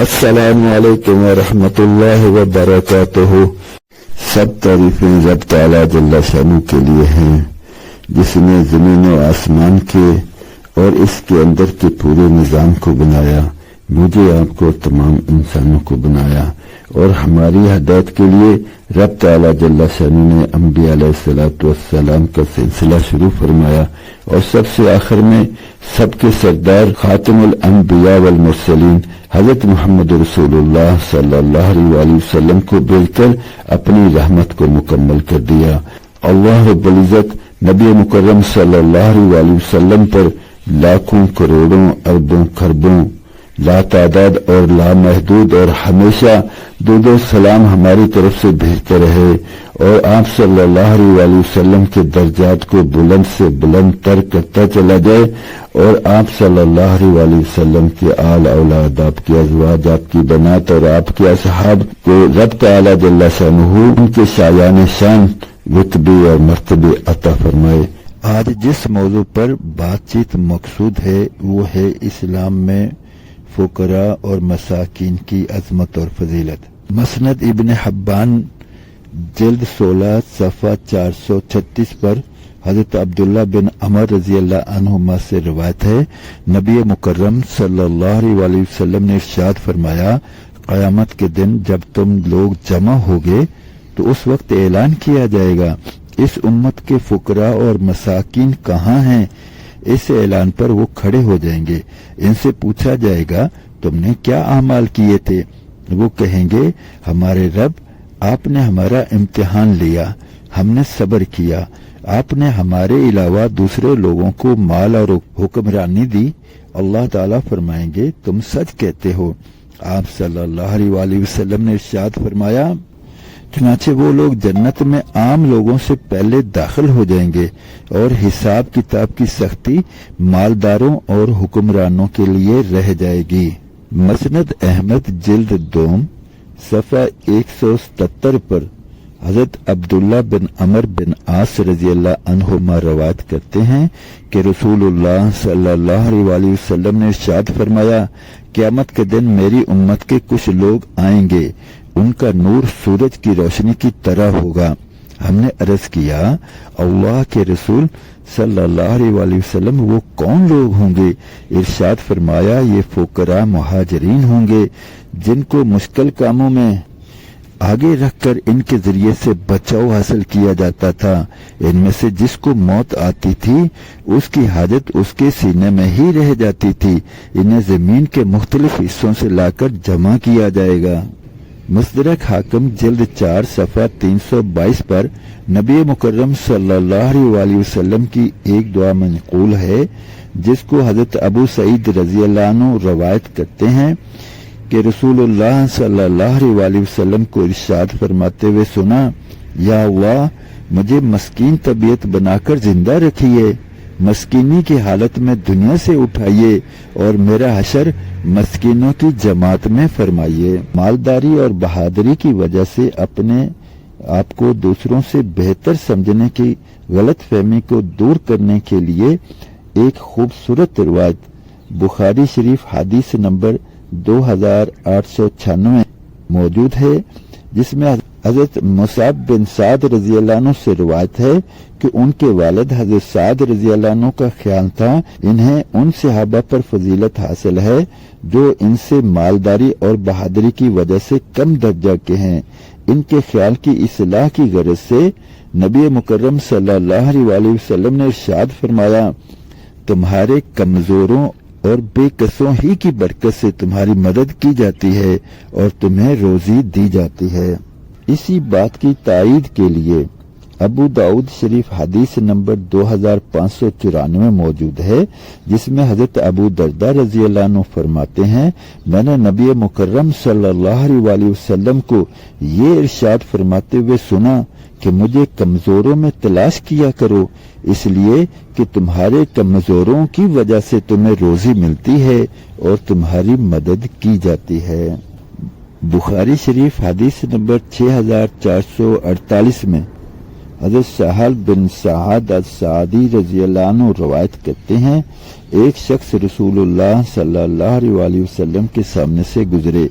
السلام علیکم ورحمۃ اللہ وبرکاتہ۔ سب تعریفیں رب تعالی جل شانہ کے لیے ہیں، جس نے زمین و آسمان کے اور اس کے اندر کے پورے نظام کو بنایا، مجھے آپ کو تمام انسانوں کو بنایا، اور ہماری ہدایت کے لیے رب تعالی جل شانہ نے انبیاء علیہ الصلوۃ والسلام کا سلسلہ شروع فرمایا، اور سب سے آخر میں سب کے سردار خاتم الانبیاء والمرسلین حضرت محمد رسول اللہ صلی اللہ علیہ وسلم کو بھیج کر اپنی رحمت کو مکمل کر دیا۔ اللہ رب العزت نبی مکرم صلی اللہ علیہ وسلم پر لاکھوں کروڑوں اربوں خربوں لا تعداد اور لامحدود اور ہمیشہ درود و سلام ہماری طرف سے بھیجتے رہے، اور آپ صلی اللہ علیہ وسلم کے درجات کو بلند سے بلند تر کرتا چلا جائے، اور آپ صلی اللہ علیہ وسلم کے آل اولاد، آپ کے ازواج، آپ کی بنات اور آپ کے اصحاب کو رب تعالی جل شانہ ان کے شایان شان رتبے اور مرتبے عطا فرمائے۔ آج جس موضوع پر بات چیت مقصود ہے وہ ہے اسلام میں فقراء اور مساکین کی عظمت اور فضیلت۔ مسند ابن حبان جلد 16 صفحہ 436 پر حضرت عبداللہ بن عمر رضی اللہ عنہما سے روایت ہے، نبی مکرم صلی اللہ علیہ وسلم نے ارشاد فرمایا، قیامت کے دن جب تم لوگ جمع ہوگے تو اس وقت اعلان کیا جائے گا، اس امت کے فقراء اور مساکین کہاں ہیں؟ اس اعلان پر وہ کھڑے ہو جائیں گے، ان سے پوچھا جائے گا تم نے کیا اعمال کیے تھے؟ وہ کہیں گے ہمارے رب، آپ نے ہمارا امتحان لیا، ہم نے صبر کیا، آپ نے ہمارے علاوہ دوسرے لوگوں کو مال اور حکمرانی دی۔ اللہ تعالیٰ فرمائیں گے تم سچ کہتے ہو۔ آپ صلی اللہ علیہ وسلم نے ارشاد فرمایا، چنانچہ وہ لوگ جنت میں عام لوگوں سے پہلے داخل ہو جائیں گے، اور حساب کتاب کی سختی مالداروں اور حکمرانوں کے لیے رہ جائے گی۔ مسند احمد جلد 2 صفحہ 177 پر حضرت عبداللہ بن عمر بن عاص رضی اللہ عنہما روایت کرتے ہیں کہ رسول اللہ صلی اللہ علیہ وسلم نے ارشاد فرمایا، قیامت کے دن میری امت کے کچھ لوگ آئیں گے، ان کا نور سورج کی روشنی کی طرح ہوگا۔ ہم نے عرض کیا، اللہ کے رسول صلی اللہ علیہ وسلم وہ کون لوگ ہوں گے؟ ارشاد فرمایا، یہ فقراء مہاجرین ہوں گے جن کو مشکل کاموں میں آگے رکھ کر ان کے ذریعے سے بچاؤ حاصل کیا جاتا تھا۔ ان میں سے جس کو موت آتی تھی اس کی حاجت اس کے سینے میں ہی رہ جاتی تھی، انہیں زمین کے مختلف حصوں سے لا کر جمع کیا جائے گا۔ مستدرک حاکم جلد 4 صفحہ 322 پر نبی مکرم صلی اللہ علیہ وسلم کی ایک دعا منقول ہے، جس کو حضرت ابو سعید رضی اللہ عنہ روایت کرتے ہیں کہ رسول اللہ صلی اللہ علیہ وسلم کو ارشاد فرماتے ہوئے سنا، یا اللہ مجھے مسکین طبیعت بنا کر زندہ رکھیے، مسکینی کی حالت میں دنیا سے اٹھائیے، اور میرا حشر مسکینوں کی جماعت میں فرمائیے۔ مالداری اور بہادری کی وجہ سے اپنے آپ کو دوسروں سے بہتر سمجھنے کی غلط فہمی کو دور کرنے کے لیے ایک خوبصورت روایت بخاری شریف حدیث نمبر 2896 موجود ہے، جس میں حضرت مصعب بن سعد رضی اللہ عنہ سے روایت ہے کہ ان کے والد حضرت سعد رضی اللہ عنہ کا خیال تھا انہیں ان صحابہ پر فضیلت حاصل ہے جو ان سے مالداری اور بہادری کی وجہ سے کم درجہ کے ہیں۔ ان کے خیال کی اصلاح کی غرض سے نبی مکرم صلی اللہ علیہ وسلم نے ارشاد فرمایا، تمہارے کمزوروں اور بے کسوں ہی کی برکت سے تمہاری مدد کی جاتی ہے اور تمہیں روزی دی جاتی ہے۔ اسی بات کی تائید کے لیے ابو داؤد شریف حدیث نمبر 2594 موجود ہے، جس میں حضرت ابو درداء رضی اللہ عنہ فرماتے ہیں، میں نے نبی مکرم صلی اللہ علیہ وسلم کو یہ ارشاد فرماتے ہوئے سنا کہ مجھے کمزوروں میں تلاش کیا کرو، اس لیے کہ تمہارے کمزوروں کی وجہ سے تمہیں روزی ملتی ہے اور تمہاری مدد کی جاتی ہے۔ بخاری شریف حدیث نمبر 6448 میں حضرت سہل بن سعد السعدی رضی اللہ عنہ روایت کرتے ہیں، ایک شخص رسول اللہ صلی اللہ علیہ وسلم کے سامنے سے گزرے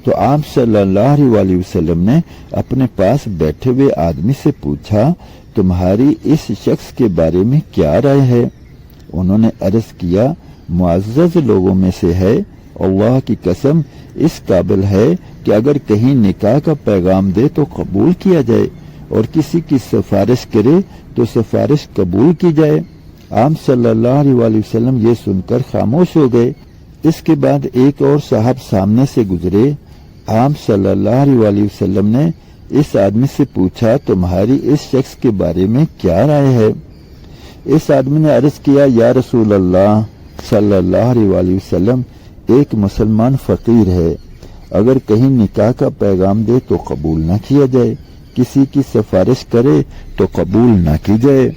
تو آپ صلی اللہ علیہ وسلم نے اپنے پاس بیٹھے ہوئے آدمی سے پوچھا، تمہاری اس شخص کے بارے میں کیا رائے ہے؟ انہوں نے عرض کیا، معزز لوگوں میں سے ہے، اللہ کی قسم اس قابل ہے کہ اگر کہیں نکاح کا پیغام دے تو قبول کیا جائے اور کسی کی سفارش کرے تو سفارش قبول کی جائے۔ آپ صلی اللہ علیہ وسلم یہ سن کر خاموش ہو گئے۔ اس کے بعد ایک اور صاحب سامنے سے گزرے۔ آپ صلی اللہ علیہ وسلم نے اس آدمی سے پوچھا، تمہاری اس شخص کے بارے میں کیا رائے ہے؟ اس آدمی نے عرض کیا، یا رسول اللہ صلی اللہ علیہ وسلم، ایک مسلمان فقیر ہے، اگر کہیں نکاح کا پیغام دے تو قبول نہ کیا جائے، کسی کی سفارش کرے تو قبول نہ کی جائے،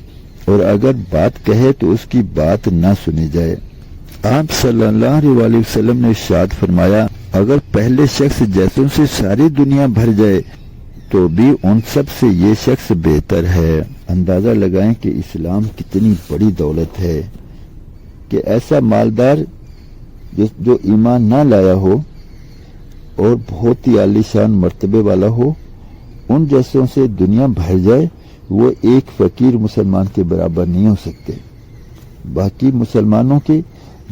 اور اگر بات کہے تو اس کی بات نہ سنی جائے۔ آپ صلی اللہ علیہ وسلم نے ارشاد فرمایا، اگر پہلے شخص جیسوں سے ساری دنیا بھر جائے تو بھی ان سب سے یہ شخص بہتر ہے۔ اندازہ لگائیں کہ اسلام کتنی بڑی دولت ہے کہ ایسا مالدار جو ایمان نہ لایا ہو اور بہت ہی عالی شان مرتبے والا ہو، ان جیسوں سے دنیا بھر جائے، وہ ایک فقیر مسلمان کے برابر نہیں ہو سکتے۔ باقی مسلمانوں کے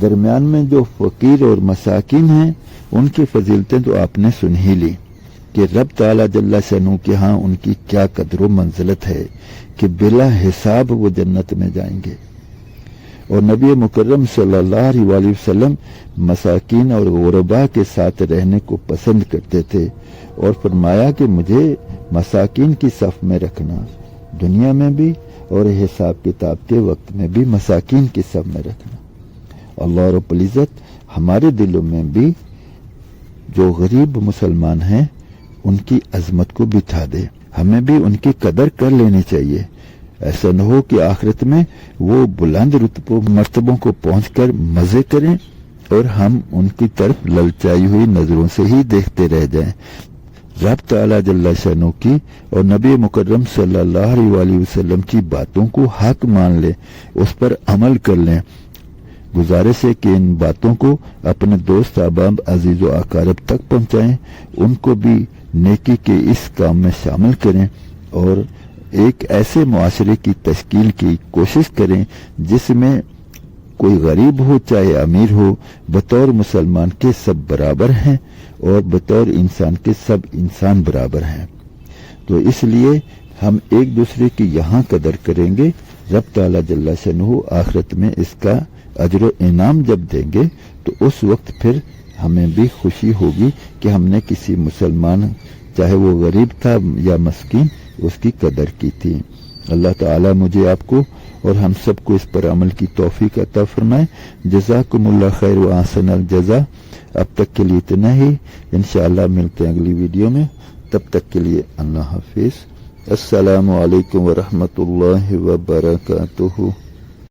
درمیان میں جو فقیر اور مساکین ہیں، ان کی فضیلتیں تو آپ نے سن ہی لی کہ رب تعالیٰ جل شانہ کے ہاں ان کی کیا قدر و منزلت ہے کہ بلا حساب وہ جنت میں جائیں گے۔ اور نبی مکرم صلی اللہ علیہ وسلم مساکین اور غرباء کے ساتھ رہنے کو پسند کرتے تھے، اور فرمایا کہ مجھے مساکین کی صف میں رکھنا، دنیا میں بھی اور حساب کتاب کے وقت میں بھی مساکین کی صف میں رکھنا۔ اللہ رب العزت ہمارے دلوں میں بھی جو غریب مسلمان ہیں ان کی عظمت کو بٹھا دے، ہمیں بھی ان کی قدر کر لینی چاہیے۔ ایسا نہ ہو کہ آخرت میں وہ بلند رتبوں مرتبوں کو پہنچ کر مزے کریں اور ہم ان کی طرف للچائی ہوئی نظروں سے ہی دیکھتے رہ جائیں۔ رب تعالیٰ جل شانہ کی اور نبی مکرم صلی اللہ علیہ وسلم کی باتوں کو حق مان لیں، اس پر عمل کر لیں۔ گزارش ہے کہ ان باتوں کو اپنے دوست احباب عزیز و اقارب تک پہنچائیں، ان کو بھی نیکی کے اس کام میں شامل کریں اور ایک ایسے معاشرے کی تشکیل کی کوشش کریں جس میں کوئی غریب ہو چاہے امیر ہو، بطور مسلمان کے سب برابر ہیں اور بطور انسان کے سب انسان برابر ہیں۔ تو اس لیے ہم ایک دوسرے کی یہاں قدر کریں گے، رب تعالیٰ جل شانہ آخرت میں اس کا اجر و انعام جب دیں گے تو اس وقت پھر ہمیں بھی خوشی ہوگی کہ ہم نے کسی مسلمان، چاہے وہ غریب تھا یا مسکین، اس کی قدر کی تھی۔ اللہ تعالیٰ مجھے، آپ کو اور ہم سب کو اس پر عمل کی توفیق عطا فرمائے۔ جزاکم اللہ خیر و احسن الجزا۔ اب تک کے لیے اتنا ہی، انشاءاللہ ملتے ہیں اگلی ویڈیو میں، تب تک کے لیے اللہ حافظ۔ السلام علیکم ورحمۃ اللہ وبرکاتہ۔